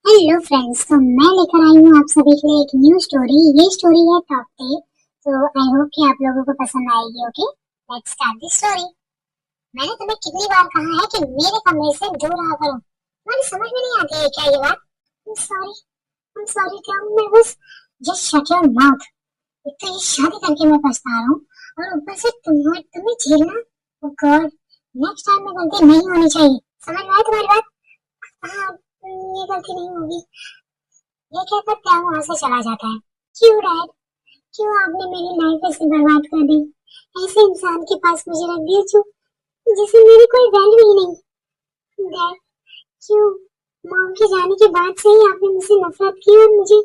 Hello friends, तो मैं लेकर आई हूँ आप सभी के लिए एक न्यू स्टोरी। ये स्टोरी है टॉप टेल। तो आई होप कि आप लोगों को पसंद आएगी। Okay, let's start the story. मैंने तुम्हें कितनी बार कहा है कि मेरे कमरे से दूर रहा करो। तुम्हारी समझ में नहीं आती है क्या ये बात? I'm sorry क्या मैं बस जस्ट शट योर माउथ। एक तो ये शादी करके मैं पछता रहा हूँ और ऊपर से तुम्हें झेलना। ओह गॉड, नेक्स्ट टाइम में गलती नहीं होनी चाहिए। समझ में आया तुम्हारी बात? हाँ, ये गलती नहीं होगी। ये कहकर त्याग वहां से चला जाता है। क्यों डैड? क्यों आपने मेरी लाइफ ऐसे बर्बाद कर दी? ऐसे इंसान के पास मुझे रख दिया जो जिसे मेरी कोई वैल्यू ही नहीं। डैड, क्यों? मॉम के जाने के बाद से ही आपने मुझसे नफरत की और मुझे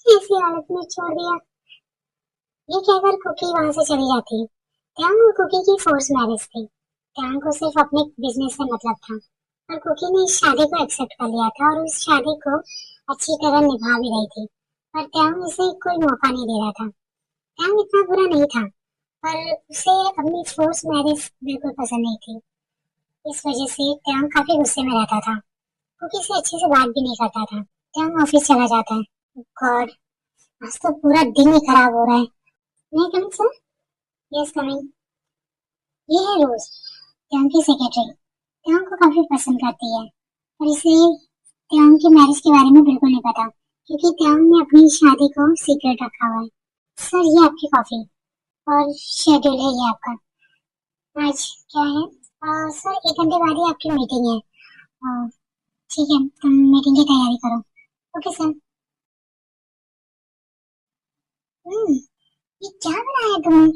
ऐसी हालत में छोड़ दिया। ये कहकर कुकी वहां से चली जाती है। त्याग और कुकी की फोर्स मैरिज थी। त्याग को सिर्फ अपने बिजनेस से मतलब था और कुकी ने इस शादी को एक्सेप्ट कर लिया था और उस शादी को अच्छी तरह निभा भी रही थी। पर त्याग उसे कोई मौका नहीं दे रहा था। त्याग इतना बुरा नहीं था, पर उसे अपनी फोर्स मैरिज बिल्कुल पसंद नहीं थी। इस वजह से त्याग काफी गुस्से में रहता था। कुकी से अच्छे से बात भी नहीं करता था। त्याग ऑफिस चला जाता है। गॉड, आज तो पूरा दिन ही खराब हो रहा है। नहीं कमिंग सर? Yes coming. ये है रोज, त्याग की सेक्रेटरी। त्याग को काफी पसंद करती है और इसे त्याग की मैरिज के बारे में बिल्कुल नहीं पता, क्योंकि त्याग ने अपनी शादी को सीक्रेट रखा हुआ है। सर, ये आपकी कॉफी और शेड्यूल है ये आपका। आज क्या है? सर, 1 घंटे बाद ही आपकी मीटिंग है। अ, ठीक है, तुम मीटिंग की तैयारी करो। Okay sir. ये क्या बनाया है तुमने?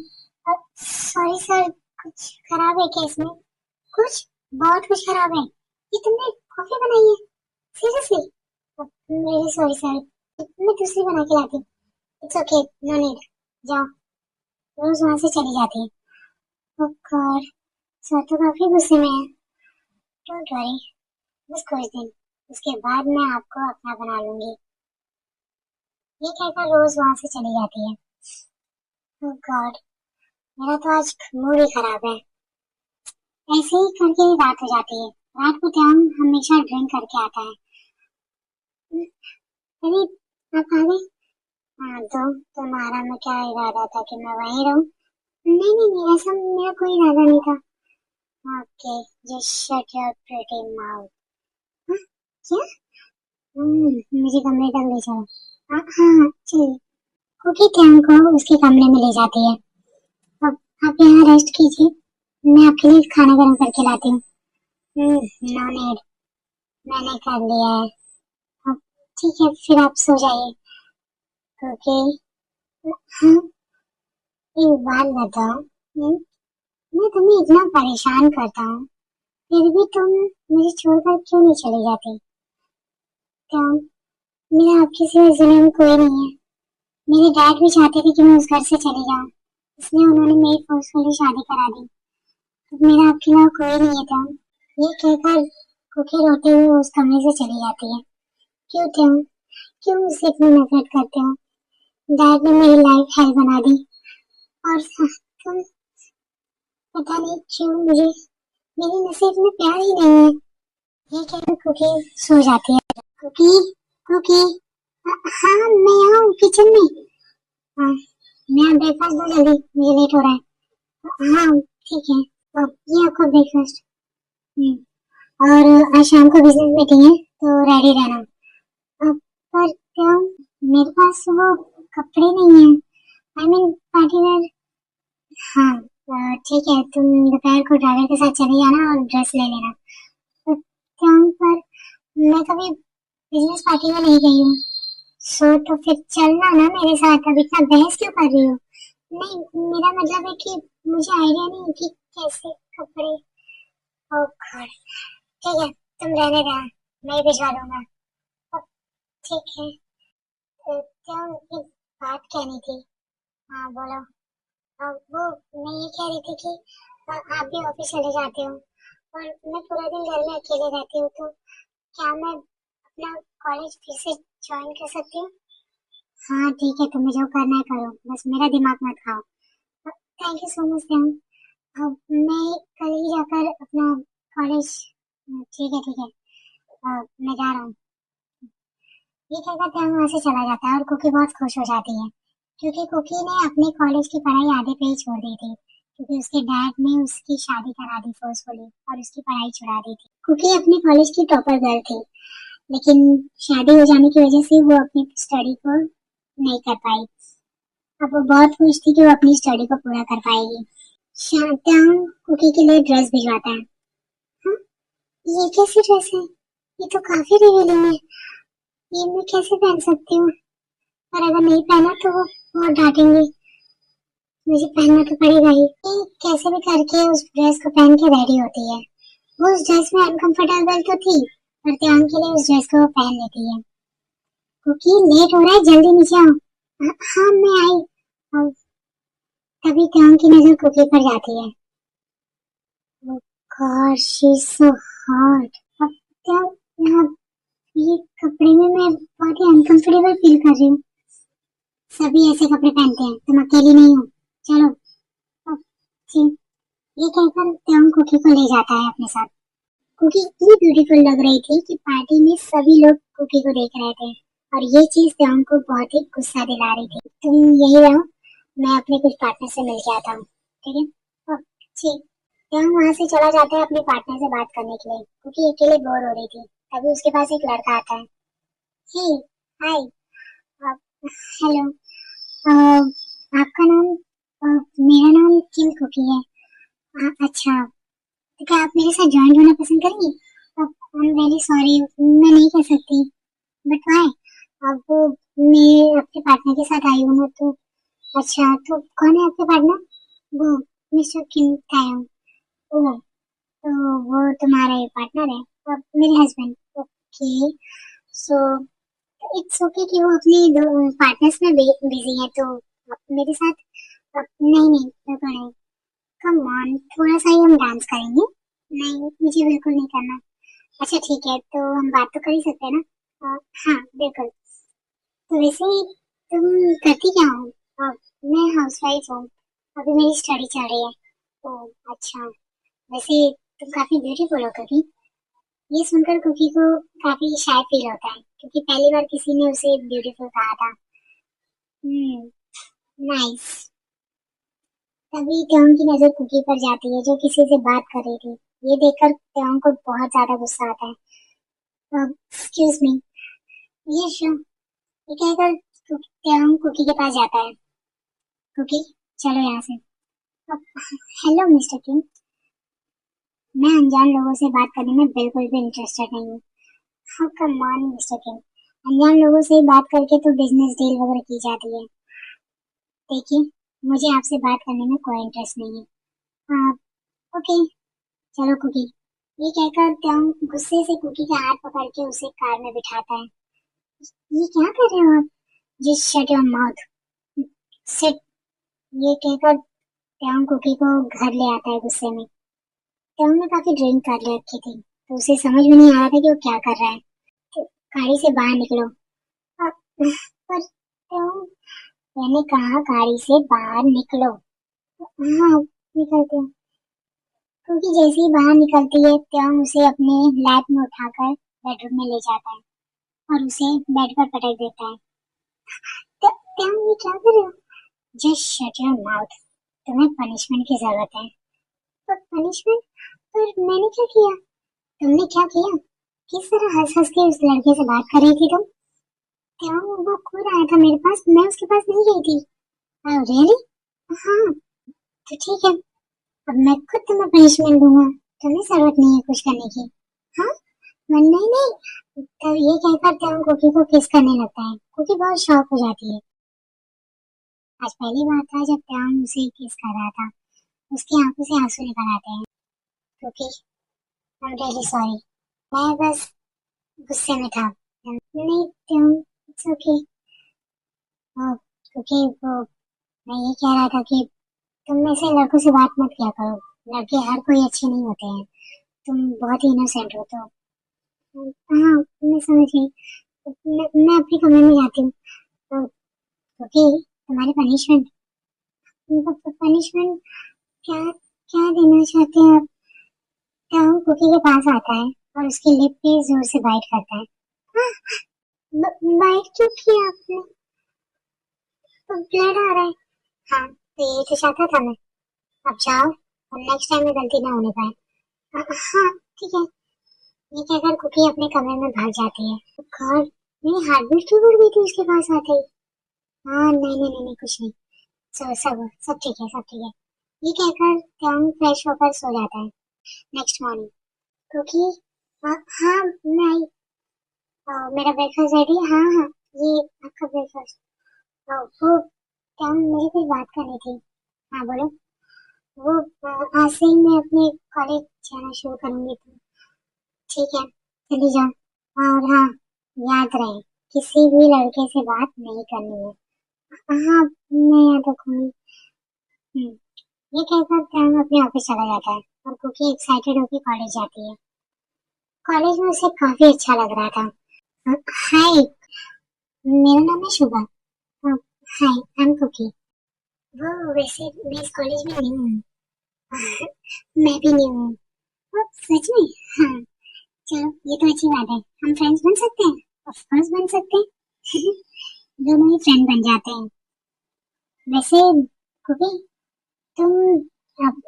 सॉरी सर, कुछ खराब है क्या इसमें? कुछ? बहुत कुछ खराब है। ये तुमने कॉफी बनाई है? सीरियसली? वेरी सॉरी सर, मैं दूसरी बना के लाती हूँ। It's okay, no need. जाओ। रोज वहां से चली जाती है। ओह गॉड, सर तो काफी गुस्से में है। डोंट वरी, बस कुछ दिन, उसके बाद मैं आपको अपना बना लूंगी। ये कहकर रोज वहां से चली जाती है। ओह गॉड, मेरा तो आज मूड ही खराब है। ऐसे ही करके ही रात हो जाती है। रात को त्याग हमेशा ड्रिंक करके आता है। अरे, आप आ गए? हाँ, तो तुम्हारा में क्या इरादा था कि मैं वहीं रहूं? नहीं नहीं नहीं, ऐसा मेरा कोई इरादा नहीं था। Okay, just shut your pretty mouth. क्या? मुझे कमरे तक ले चलो। हाँ हाँ हाँ, चलिए। कुकी त्याग को उसके कमरे में ले जाती है। अब आप यहाँ रेस्ट कीजिए, मैं आपके लिए खाना गर्म करके लाती हूँ। नो नीड, मैंने कर लिया है। अब ठीक है, फिर आप सो जाइए। ओके। हाँ, एक बात बताओ। मैं तुम्हें इतना परेशान करता हूँ, फिर भी तुम मुझे छोड़कर क्यों नहीं चली जाती? क्या? मेरा आपके सिवा इस दुनिया में कोई नहीं है। मेरे डैड भी चाहते थे कि मैं उस घर से चली जाऊं, इसलिए उन्होंने मेरी फोर्सफुली शादी करा दी। अब मेरा आपके अलावा कोई नहीं है क्या? ये कहकर कुकी रोते हुए उस कमरे से चली जाती है। क्यों क्या? क्यों मुझसे इतनी नफरत करते हो? डैड ने मेरी लाइफ हेल बना दी और तुम, पता नहीं क्यों मुझे मेरे नसीब में प्यार ही नहीं है। ये कहकर कुकी सो जाती है। कुकी, कुकी, हाँ मैं यहाँ हूँ किचन में। हाँ, मैं ब्रेकफास्ट दो जल्दी, मुझे लेट हो रहा है। हाँ ठीक है। ये आपका ब्रेकफास्ट। और आज शाम को बिजनेस मीटिंग है, तो रेडी रहना। पर क्या, मेरे पास वो कपड़े नहीं है। I mean party wear. हाँ, ठीक है, तुम दोपहर को ड्राइवर के साथ चले जाना और ड्रेस ले लेना। पर क्या, पर मैं कभी बिजनेस पार्टी में नहीं गई हूँ। सो तो फिर चलना ना मेरे साथ। अब इतना बहस क्यों कर रही हो? नहीं, मेरा मतलब है कि मुझे आइडिया नहीं है कि कैसे कपड़े। ओ गॉड, ठीक है, तुम रहने देना, मैं ही भिजवा दूंगा। अब ठीक है। क्या, एक बात कहनी थी। हाँ बोलो। वो मैं ये कह रही थी कि आप भी ऑफिस चले जाते हो और मैं पूरा दिन घर में अकेले रहती हूँ, तो क्या मैं अपना कॉलेज फिर से ज्वाइन कर सकती हूँ? हाँ ठीक है, तुम्हें जो करना है करो, बस मेरा दिमाग मत खाओ। Thank you so much ma'am. अब मैं कल ही जाकर अपना कॉलेज। ठीक है ठीक है, मैं जा रहा हूँ। ये कहकर त्याग वहां से चला जाता है और कुकी बहुत खुश हो जाती है, क्योंकि कुकी ने अपने कॉलेज की पढ़ाई आधे पे ही छोड़ दी थी, क्योंकि उसके डैड ने उसकी शादी करा दी फोर्सफुली और उसकी पढ़ाई छुड़ा दी थी। कुकी अपने कॉलेज की टॉपर गर्ल थी, लेकिन शादी हो जाने की वजह से वो अपनी स्टडी को नहीं कर पाई। अब वो बहुत खुश थी कि वो अपनी स्टडी को पूरा कर पाएगी। त्याग कुकी के लिए ड्रेस भिजवाता है। हाँ, ये कैसी ड्रेस है? ये तो काफी रिवीलिंग है। ये मैं कैसे पहन सकती हूँ? और अगर नहीं पहना तो वो बहुत डांटेंगे। मुझे पहनना तो पड़ेगा ही। ये कैसे भी करके उस ड्रेस को पहन के रेडी होती है। वो उस ड्रेस में अनकंफर्टेबल तो थी, पर त्याग के लिए उस ड्रेस को वो पहन लेती है। क्योंकि लेट हो रहा है, जल्दी नीचे आओ। हाँ मैं आई। और तभी त्याग की नजर कुकी पर जाती है। God she is so hot. अब त्याग यहाँ ये कपड़े में मैं बहुत ही अनकंफर्टेबल फील कर रही हूँ। सभी ऐसे कपड़े पहनते हैं, तुम अकेली नहीं हो। चलो। अब ठीक, ये कहकर त्याग कुकी को ले जाता है अपने साथ। कुकी इतनी ब्यूटीफुल लग रही थी कि पार्टी में सभी लोग कुकी को देख रहे थे, और ये चीज त्याग को बहुत ही गुस्सा दिला रही थी। तुम यही रहो, मैं अपने कुछ पार्टनर से मिल के आता हूँ, ठीक है? ठीक। त्याग वहां से चला जाता है अपने पार्टनर से बात करने के लिए, क्योंकि अकेले बोर हो रही थी। तभी उसके पास एक लड़का आता है। हे, हाय, हेलो, आपका नाम? मेरा नाम किम कुकी है। अच्छा, तो क्या आप मेरे साथ ज्वाइन होना पसंद करेंगी? आई एम वेरी सॉरी, मैं नहीं कर सकती। But why? अब वो मैं अपने पार्टनर के साथ आई हूँ ना, तो अच्छा, तो कौन है आपके पार्टनर? वो मिस्टर किम तायंग। ओह, तो वो तुम्हारा ही पार्टनर है? मेरे husband. Okay, so it's okay कि वो अपने दो पार्टनर्स में बिजी है, तो आप मेरे साथ नहीं नहीं बिल्कुल नहीं। कम ऑन, थोड़ा सा ही हम डांस करेंगे। नहीं, मुझे बिल्कुल नहीं करना। अच्छा ठीक है, तो हम बात तो कर ही सकते हैं ना? हाँ बिल्कुल। तो वैसे तुम करती क्या हो? मैं हाउस वाइफ हूँ, अभी मेरी स्टडी चल रही है। ओह अच्छा, वैसे तुम काफी ब्यूटीफुल हो कभी। ये सुनकर कुकी को काफी शाय फील होता है, क्योंकि पहली बार किसी ने उसे ब्यूटीफुल कहा था। हम्म, नाइस। तभी ट्योंग की नजर कुकी पर जाती है, जो किसी से बात कर रही थी। ये देखकर ट्योंग को बहुत ज्यादा गुस्सा आता है। Excuse me. ये शो, ये कहकर ट्योंग कुकी के पास जाता है। कुकी, चलो यहाँ से। हेलो मिस्टर किंग, मैं अनजान लोगों से बात करने में बिल्कुल भी इंटरेस्टेड नहीं हूँ। हाँ कम ऑन मिस्टर किंग, अनजान लोगों से बात करके तो बिजनेस डील वगैरह की जाती है। देखिए, मुझे आपसे बात करने में कोई इंटरेस्ट नहीं है। हाँ, ओके, चलो कुकी। ये कहकर ट्योंग गुस्से से कुकी का हाथ पकड़ के उसे कार में बिठाता है। ये क्या कर रहे हो आप? Just shut your mouth, sit. ये कहकर ट्योंग कुकी को घर ले आता है गुस्से में। ट्योंग ने काफी ड्रिंक कर ले रखी थी, तो उसे समझ में नहीं आ रहा था कि वो क्या कर रहा है। तो गाड़ी से बाहर निकलो। पर ट्योंग, मैंने कहा गाड़ी से बाहर निकलो। हाँ, निकलते हैं। क्योंकि जैसे ही बाहर निकलती है, ट्योंग उसे अपने लैप में उठाकर बेडरूम में ले जाता है और उसे बेड पर पटक देता है। ट्योंग, ये क्या कर रहे हो? जस्ट शट योर माउथ, तुम्हें पनिशमेंट की जरूरत है। पर पनिशमेंट? पर मैंने क्या किया? तुमने क्या किया? किस तरह हंस हंस के उस लड़के से बात कर रही थी तुम? ट्योंग, वो खुद आया था मेरे पास, मैं उसके पास नहीं गई थी। रियली? हाँ, तो ठीक है, अब मैं खुद तुम्हें पनिशमेंट दूंगा। तुम्हें जरूरत नहीं है कुछ करने की। हाँ, नहीं नहीं। तो ये कहकर ट्योंग कुकी को किस करने लगता है। कुकी बहुत शॉक हो जाती है। आज पहली बार था जब ट्योंग उसे किस कर रहा था। उसकी आंखों से आंसू निकल आते हैं। Cookie, I am really sorry, मैं बस गुस्से में था। नहीं ट्योंग, इट्स ओके। क्योंकि वो, मैं ये कह रहा था कि तुम ऐसे लड़कों से बात मत किया करो। लड़के हर कोई अच्छे नहीं होते हैं। तुम बहुत ही इनोसेंट हो, तो हाँ मैं समझ गई। मैं अपने कमरे में जाती हूँ। क्योंकि तुम्हारी पनिशमेंट, पनिशमेंट क्या, क्या देना चाहते हैं आप? क्या वो कुकी के पास आता है और उसकी लिप पे जोर से बाइट करता है। लाइट क्यों किया आपने? तो ब्लड आ रहा है। हाँ तो ये तो चाहता था मैं। अब जाओ और नेक्स्ट टाइम में गलती ना होने पाए। हाँ ठीक है। ये कहकर कुकी अपने कमरे में भाग जाती है। गॉड, मेरी हार्ट बीट क्यों बढ़ गई थी उसके पास आते ही। हाँ नहीं नहीं नहीं, नहीं कुछ नहीं। सब सब सब ठीक है, सब ठीक है। ये कहकर त्यान फ्रेश होकर सो जाता है। नेक्स्ट मॉर्निंग कुकी, हाँ मैं आई। मेरा ब्रेकफास्ट रेडी है। हाँ हाँ, ये आपका ब्रेकफास्ट। वो त्यान, मुझे कुछ बात करनी थी। हाँ बोलो। वो आज से ही मैं अपने कॉलेज जाना शुरू करूंगी तो ठीक है, चली जाओ। और हाँ, याद रहे किसी भी लड़के से बात नहीं करनी है। हाँ मैं याद रखूंगी। हम्म, ये कहकर प्राण अपने ऑफिस चला जाता है और कुकी एक्साइटेड होकर कॉलेज जाती है। कॉलेज में उसे काफी अच्छा लग रहा था। हाय, मेरा नाम है शुभा। हाय, आई एम कुकी। वो वैसे मैं इस कॉलेज में न्यू हूँ। मैं भी न्यू हूँ। सच में? हाँ चलो, ये तो अच्छी बात है। हम फ्रेंड्स बन सकते हैं। ऑफ कोर्स बन सकते हैं। दोनों ही फ्रेंड बन जाते हैं। वैसे कुकी, तुम अब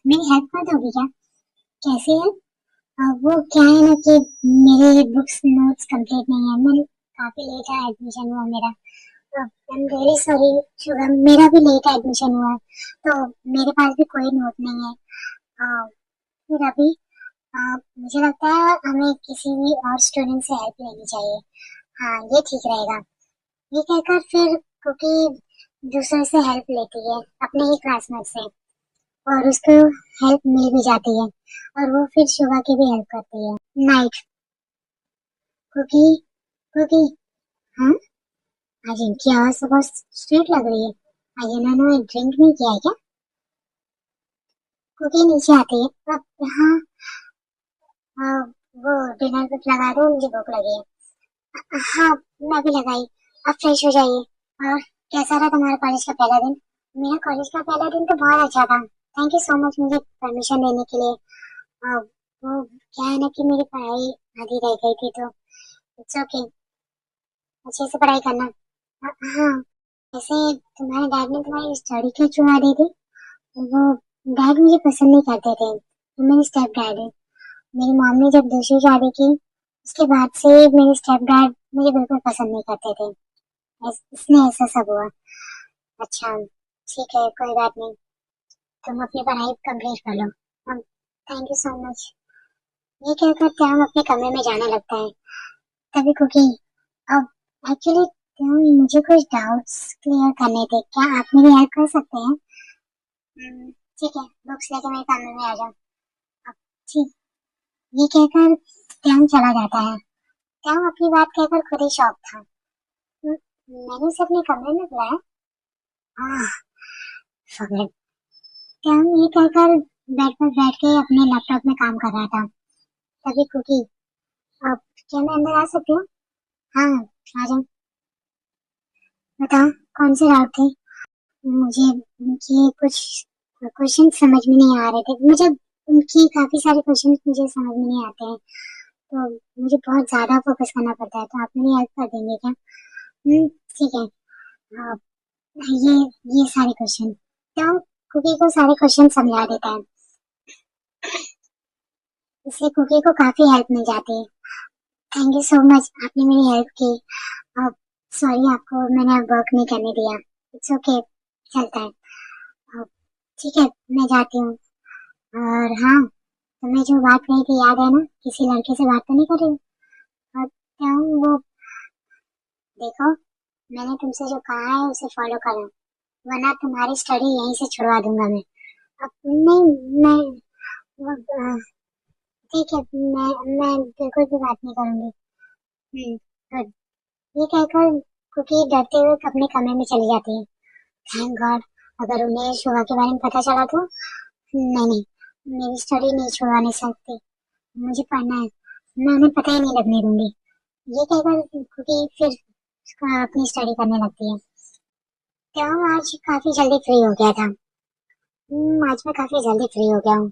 मेरी हेल्प कर दोगी क्या? कैसे हेल्प? वो क्या है ना कि मेरे बुक्स नोट्स कंप्लीट नहीं है। मैं काफी लेट है, एडमिशन हुआ मेरा। आई एम रियली सॉरी शुभम, मेरा भी लेट एडमिशन हुआ है, तो मेरे पास भी कोई नोट नहीं है। फिर अभी मुझे लगता है हमें किसी भी और स्टूडेंट से हेल्प लेनी चाहिए। हाँ ये ठीक रहेगा। ये कहकर फिर कुकी दूसरों से हेल्प लेती है, अपने ही क्लासमेट से। और उसको हेल्प मिल भी जाती है और वो फिर शुभा की भी हेल्प करती है। नाइट कुकी, कुकी, हाँ आज इनकी आवाज तो बहुत स्वीट लग रही है। आज इन्होंने ड्रिंक नहीं किया है क्या? कुकी नीचे आती है। हाँ हाँ, वो डिनर कुछ लगा दो, मुझे भूख लगी है। हाँ मैं भी लगाई। अब फ्रेश हो जाइए। और कैसा रहा तुम्हारा कॉलेज का पहला दिन? मेरा कॉलेज का पहला दिन तो बहुत अच्छा था। थैंक यू सो मच मुझे परमिशन देने के लिए। वो क्या है ना कि मेरी पढ़ाई आधी रह गई थी तो इट्स ओके, अच्छे से पढ़ाई करना। हाँ वैसे तुम्हारे डैड ने तुम्हारी स्टडी क्यों छुड़ा दी थी? वो डैड मुझे पसंद नहीं करते थे, तो मेरे स्टेप डैड है। मेरी मॉम ने जब दूसरी शादी की उसके बाद से मेरे स्टेप डैड मुझे बिल्कुल पसंद नहीं करते थे। इसलिए ऐसा सब हुआ। अच्छा ठीक है, कोई बात नहीं। तुम अपनी पढ़ाई कंप्लीट कर लो। Thank you so much. ये कहकर त्याम अपने कमरे में जाने लगता है। तभी कुकी, अब एक्चुअली मुझे कुछ डाउट्स क्लियर करने थे, क्या आप मेरी हेल्प कर सकते हैं? ठीक है, बुक्स लेके मेरे कमरे में आ जाओ। अब ठीक, ये कहकर त्याम चला जाता है। त्याम अपनी बात कहकर खुद ही शॉक था। मैंने उसे अपने कमरे में बुलाया। आह, फगड़। त्याम ये कहकर बेड पर बैठ के अपने लैपटॉप में काम कर रहा था। तभी कुकी, अब क्या मैं अंदर आ सकती हूँ? हाँ आ जाओ। बताओ, कौन से डाउट थे? मुझे उनकी कुछ क्वेश्चन समझ में नहीं आ रहे थे। मुझे उनकी काफी सारे क्वेश्चन मुझे समझ में नहीं आते हैं, तो मुझे बहुत ज्यादा फोकस करना पड़ता है, तो आप मेरी हेल्प कर देंगे क्या? ठीक है। आ, ये ये सारे क्वेश्चन तो कुकी को सारे क्वेश्चन समझा देता है। इससे कुकी को काफी हेल्प मिल जाती है। थैंक यू सो मच, आपने मेरी हेल्प की। अब सॉरी, आपको मैंने अब वर्क नहीं करने दिया। इट्स ओके, चलता है। अब ठीक है, मैं जाती हूँ। और हाँ, तुम्हें जो बात कही थी याद है ना, किसी लड़के से बात तो नहीं कर रही? और क्या हूँ वो, देखो मैंने तुमसे जो कहा है उसे फॉलो करो, वरना तुम्हारी स्टडी यहीं से छुड़वा दूंगा मैं। अब नहीं, मैं ठीक है, मैं बिल्कुल भी बात नहीं करूंगी। गुड। ये कहकर कुकी डरते हुए अपने कमरे में चली जाती है। थैंक गॉड, अगर उन्हें शुभा के बारे में पता चला तो। नहीं नहीं, मेरी स्टडी नहीं छुड़वा नहीं सकती, मुझे पढ़ना है। मैं उन्हें पता ही नहीं लगने दूंगी। ये कहकर कुकी फिर अपनी स्टडी करने लगती है। तो आज काफी जल्दी फ्री हो गया था। आज मैं काफी जल्दी फ्री हो गया हूँ।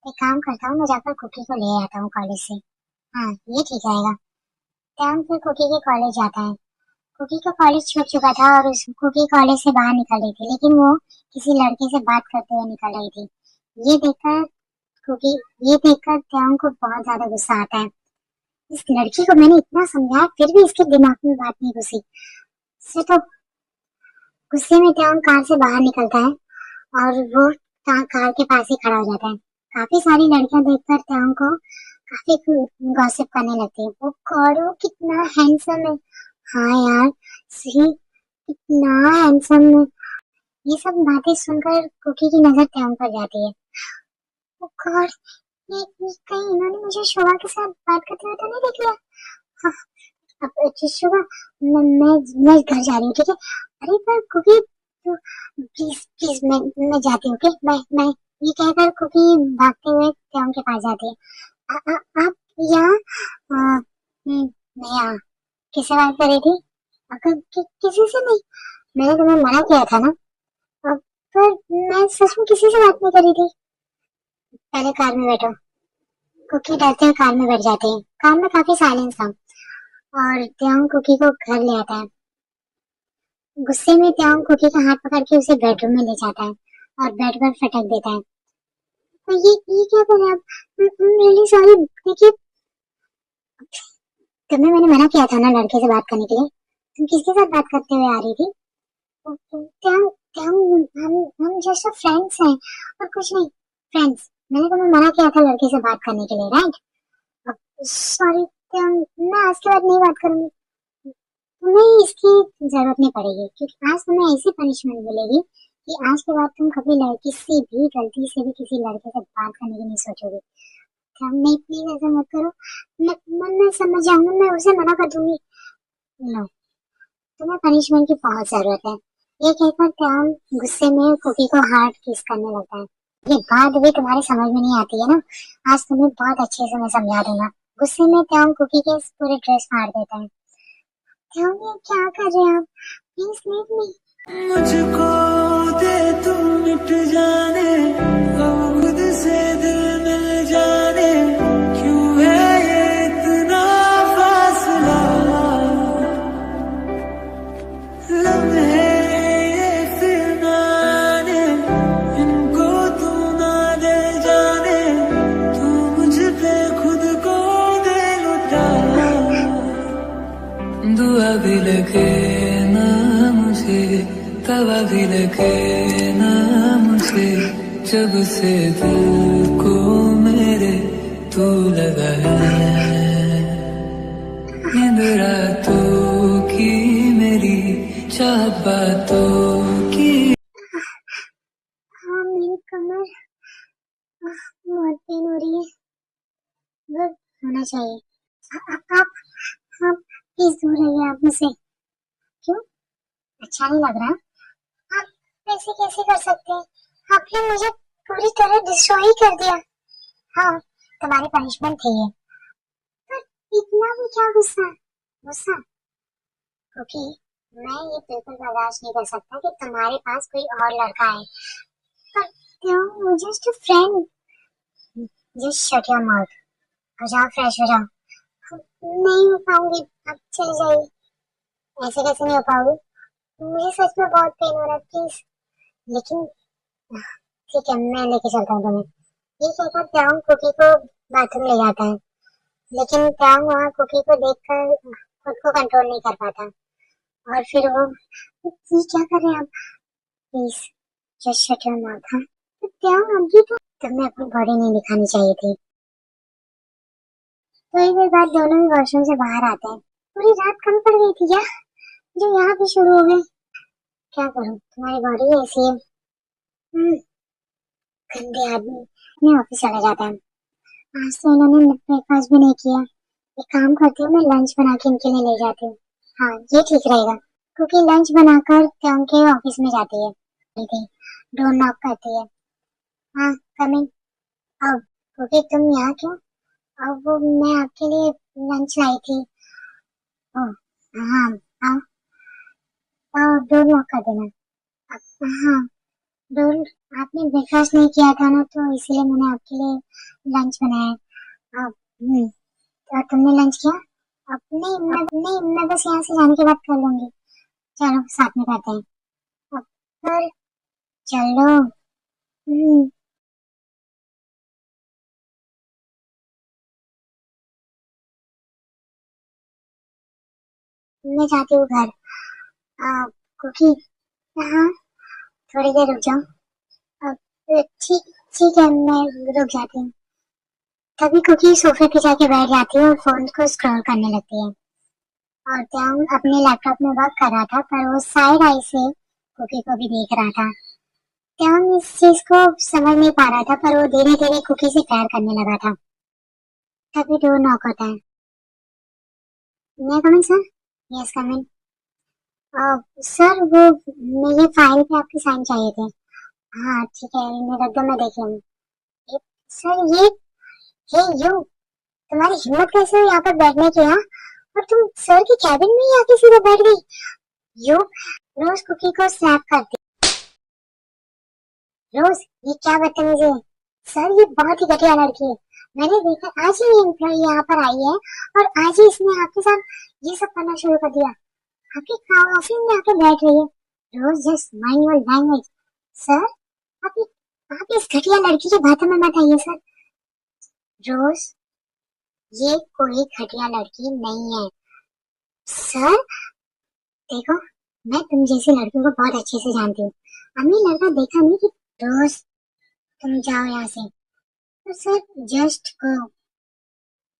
एक काम करता हूँ, मैं जाकर कुकी को ले आता हूँ कॉलेज से। हाँ ये ठीक रहेगा। टाइम फिर कुकी के कॉलेज जाता है। कुकी का कॉलेज छूट चुका था और उस कुकी कॉलेज से बाहर निकल रही थी, लेकिन वो किसी लड़के से बात करते हुए निकल रही थी। ये देखकर कुकी ये देखकर त्याओ को बहुत ज्यादा गुस्सा आता है। इस लड़की को मैंने इतना समझाया फिर भी इसके दिमाग में बात नहीं घुसी। से तो गुस्से में त्याओ कार से बाहर निकलता है और वो कार के पास ही खड़ा हो जाता है। काफी सारी लड़कियां देखकर त्याओ को काफी गॉसिप करने लगती है। वो गॉड वो कितना हैंडसम है। हाँ यार सही कितना हैंडसम है। ये सब बातें सुनकर कुकी की नजर त्याओ पर जाती है। ओ गॉड ये कहीं इन्होंने मुझे शोभा के साथ बात करते हुए तो नहीं देख लिया। हाँ, अब शोभा मैं घर जा रही हूँ ठीक है। अरे पर कुकी तो प्लीज प्लीज मैं जाती हूँ ओके मैं ये कहकर कुकी भागते हुए त्याओ के पास जाती है। आप यहाँ मैं यहाँ किससे बात कर रही थी? किसी से नहीं। मैंने तुम्हें मना किया था ना। अब पर मैं सच में किसी से बात नहीं कर रही थी। पहले कार में बैठो। कुकी डरते हुए कार में बैठ जाते हैं। कार में काफी साइलेंस था और त्याओ कुकी को घर ले आता है। गुस्से में त्याओ कुकी का हाथ पकड़ के उसे बेडरूम में ले जाता है और बेड पर फटक देता है। तो ये क्या कर रहे हैं आप? Really sorry. देखिए तुम्हें मैंने मना किया था ना लड़के से बात करने के लिए। तुम किसके साथ बात करते हुए आ रही थी? त्याओ त्याओ हम जस्ट फ्रेंड्स हैं और कुछ नहीं। फ्रेंड्स मैंने तुम्हें मना किया था लड़के से बात करने के लिए राइट? सॉरी त्याओ मैं आज के बाद नहीं बात करूंगी। तुम्हें इसकी जरूरत नहीं पड़ेगी क्योंकि आज तुम्हें ऐसी पनिशमेंट मिलेगी कि आज के बाद तुम कभी लड़की से भी गलती से भी किसी लड़के से बात करने की नहीं सोचोगे। नहीं प्लीज ऐसा मत करो। मैं समझ जाऊंगा मैं उसे मना कर दूंगी। नो तुम्हें पनिशमेंट की बहुत जरूरत है। ये कहकर त्याओ गुस्से में कुकी को हार्ड किस करने लगता है। ये बात भी तुम्हारी समझ में नहीं आती है ना। आज तुम्हें बहुत अच्छे से मैं समझा दूंगा। गुस्से में त्याओ कुकी के पूरे ड्रेस फाड़ देता है। त्याओ ये क्या कर रहे हैं आप? Please leave me. मुझको दे तू मिट जाने अब खुद से दिल मिल जाने क्यों है ये इतना फासला लम्हे ये फिर ना आने इनको तू ना दे जाने तू मुझ पे खुद को दे लुटा दुआ भी लगे ना मुझे तवा भी लगे ना मुझे जब से दिल को मेरे तू लगा है नींद रातों की मेरी चाह बातों की। हाँ मेरी कमर बहुत पेन हो रही है। वो होना चाहिए। आप प्लीज दूर रहिए आप मुझसे। क्यों अच्छा नहीं लग रहा? आप ऐसे कैसे कर सकते हैं? आपने मुझे पूरी तरह डिस्ट्रॉय कर दिया। हाँ तुम्हारी पनिशमेंट थी ये। पर इतना भी क्या गुस्सा? गुस्सा क्योंकि मैं ये बिल्कुल बर्दाश्त नहीं कर सकता कि तुम्हारे पास कोई और लड़का है। पर क्यों just a friend. Just shut your mouth और जाओ फ्रेश हो जाओ। नहीं हो पाऊंगी आप चले जाइए। ऐसे कैसे नहीं हो पाओगे? मुझे सच में बहुत पेन हो रहा है प्लीज। लेकिन ठीक है मैं लेके चलता हूँ तुम्हें। ये कहकर त्याओ कुकी को बाथरूम ले जाता है। लेकिन त्याओ वहाँ कुकी को देखकर खुद को कंट्रोल नहीं कर पाता और फिर वो ये क्या कर रहे हैं आप? Please just shut your mouth. हाँ तो त्याओ अभी तो तुम्हें अपनी बॉडी नहीं दिखानी चाहिए थी। तो एक देर बाद दोनों ही वॉशरूम से बाहर आते हैं। पूरी रात कम पड़ गई थी क्या जो यहाँ पे शुरू हो गई? क्या करूँ तुम्हारी बॉडी ऐसी है। गंदे आदमी अपने ऑफिस चला जाता है। आज तो इन्होंने ब्रेकफास्ट भी नहीं किया। एक काम करती हूँ मैं लंच बना के इनके लिए ले जाती हूँ। हाँ ये ठीक रहेगा क्योंकि लंच बनाकर त्याओ के ऑफिस में जाती है। डोर नॉक करती है। हाँ कमिंग। अब क्योंकि तुम यहाँ क्यों? अब वो मैं आपके लिए लंच लाई थी। ओह हाँ डोर लॉक कर देना। हाँ डोर आपने ब्रेकफास्ट नहीं किया था ना तो इसीलिए मैंने आपके लिए लंच बनाया। अब और तुमने लंच किया? मैं बस यहाँ से जाने के बाद कर लूंगी। चलो साथ में करते हैं। अब पर चलो। मैं जाती हूँ घर। कुकी। हाँ, थोड़ी देर रुक जाओ। अब ठीक ठीक है, मैं रुक जाती हूँ। तभी कुकी सोफे पे जाके बैठ जाती है और फोन को स्क्रॉल करने लगती है। और त्याग अपने लैपटॉप में वर्क कर रहा था, पर वो साइड आई से कुकी को भी देख रहा था। त्याग इस चीज को समझ नहीं पा रहा था, पर वो धीरे धीरे कुकी से प्यार करने लगा था। तभी डोर नॉक होता है। मैं coming sir? Yes coming. Sir, वो मेरी फाइल पे आपकी साइन चाहिए थे। हाँ ठीक है, मैं रख दो, मैं देख लूंगी। सर ये, हे यू, तुम्हारी हिम्मत कैसे हुई यहाँ पर बैठने की? हाँ, और तुम सर के कैबिन में ही आके सीधे बैठ गई। यू। रोज कुकी को स्लैप करती। रोज, ये क्या बदतमीजी है? सर ये बहुत ही घटिया लड़की है। मैंने देखा आज ही ये एम्प्लॉय यहाँ पर आई है और आज ही इसने आपके साथ ये सब करना शुरू कर दिया। आपके ऑफिस में आके बैठ रही है। Rose just mind your language. Sir, आप इस घटिया लड़की की बातों में मत आइए सर। रोज, ये कोई घटिया लड़की नहीं है सर। देखो, मैं तुम जैसी लड़कियों को बहुत अच्छे से जानती हूँ। हमने लड़का देखा नहीं कि। रोज, तुम जाओ यहाँ से। तो सर जस्ट गो।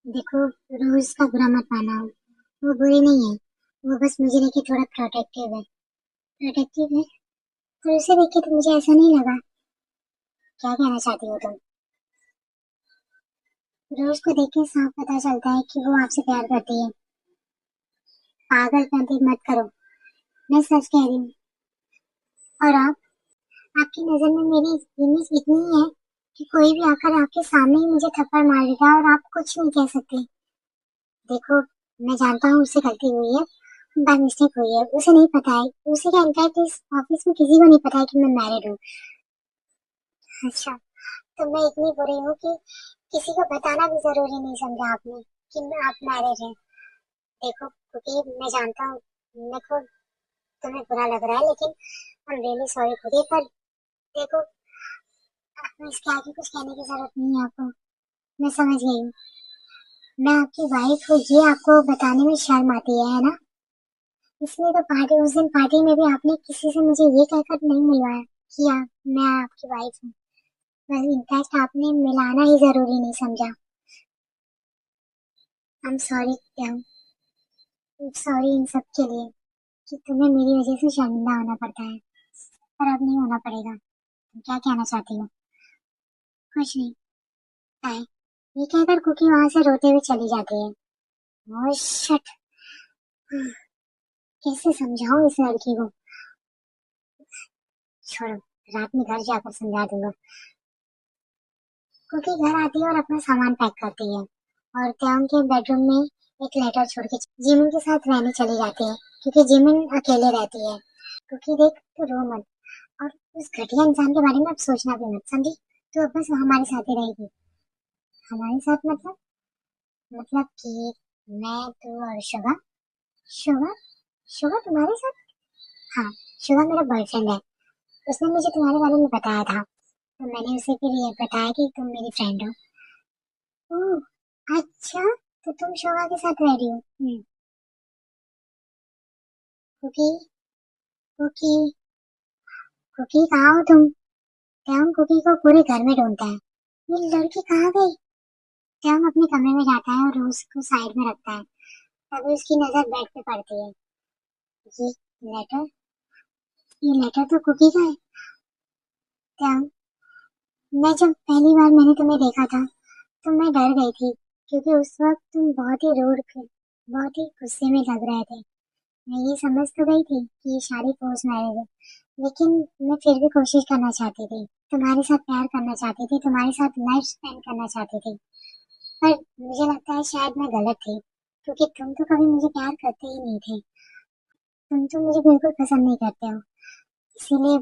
देखो, रोज का बुरा मत माना। वो बुरी नहीं है, वो बस मुझे लेके थोड़ा प्रोटेक्टिव है। प्रोटेक्टिव है? तो उसे देख के तो मुझे ऐसा नहीं लगा। क्या कहना चाहती हो तुम? रोज को देख के साफ पता चलता है कि वो आपसे प्यार करती है। पागलपंती मत करो, मैं सच कह रही हूँ। और आपकी नजर में मेरी इमेज इतनी है कि कोई भी आकर आपके सामने ही मुझे थप्पड़ मार देगा और आप कुछ नहीं कह सकते। देखो, मैं जानता हूँ उससे गलती हुई है, बाय मिस्टेक हुई है। उसे नहीं पता है, उसे क्या, इनफैक्ट इस ऑफिस में किसी को नहीं पता है कि मैं मैरिड हूँ। अच्छा, तो मैं इतनी बुरी हूँ कि किसी को बताना भी जरूरी नहीं समझा आपने कि आप मैरिड हैं। देखो, क्योंकि मैं जानता हूँ, मेरे को तुम्हें बुरा लग रहा है, लेकिन आई एम रियली सॉरी खुदी। पर देखो, आपको इसके आगे कुछ कहने की जरूरत नहीं है आपको। मैं समझ गई हूँ। मैं आपकी वाइफ हूँ, ये आपको बताने में शर्म आती है ना? इसलिए तो पार्टी, उस दिन पार्टी में भी आपने किसी से मुझे ये कहकर नहीं मिलवाया कि मैं आपकी वाइफ हूँ। बस इनफैक्ट आपने मिलाना ही जरूरी नहीं समझा। I am sorry. सॉरी इन सब के लिए कि तुम्हें मेरी वजह से शर्मिंदा होना पड़ता है, पर अब नहीं होना पड़ेगा। तुम क्या कहना चाहती हो? कुछ नहीं। आए, ये कहकर कुकी वहां से रोते हुए चली जाती है। ओह शिट, कैसे समझाऊं इस लड़की को? छोड़ो, रात में घर जाकर समझा दूंगा। कुकी घर आती है और अपना सामान पैक करती है और त्याग के बेडरूम में एक लेटर छोड़ के जिमिन के साथ रहने चली जाती है, क्योंकि जिमिन अकेले रहती है। क्योंकि देख, तू रो मत, और उस घटिया इंसान के बारे में अब सोचना भी मत, समझी? तू अब बस हमारे साथ ही रहेगी। हमारे साथ मतलब कि मैं, तू और शुगा। शुगा? शुगा तुम्हारे साथ? हाँ, शुगा मेरा बॉयफ्रेंड है। उसने मुझे तुम्हारे बारे में बताया था, तो मैंने उसे फिर ये बताया कि तुम मेरी फ्रेंड हो। ओह अच्छा, तो तुम शुगा के साथ रह रही हो? कुकी, कुकी, कुकी कहाँ हो तुम? ट्याम कुकी को पूरे घर में ढूंढता है। ये लड़की कहाँ गई? ट्याम अपने कमरे में जाता है और रोज को साइड में रखता है। तभी उसकी नजर बेड पे पड़ती है। ये लेटर, ये लेटर तो कुकी का है। ट्याम, मैं जब पहली बार मैंने तुम्हें देखा था तो मैं डर गई थी, क्योंकि उस वक्त तुम बहुत ही रूड थे, बहुत ही गुस्से में लग रहे थे। मैं ये समझ तो गई थी कि ये शादी फोर्स मैरिज है, लेकिन मैं फिर भी कोशिश करना चाहती थी, तुम्हारे साथ प्यार करना चाहती थी, तुम्हारे साथ लाइफ स्पेंड करना चाहती थी। पर मुझे लगता है शायद मैं गलत थी, क्योंकि तुम तो कभी मुझे प्यार करते ही नहीं थे। तुम तो मुझे बिल्कुल पसंद नहीं करते हो, इसीलिए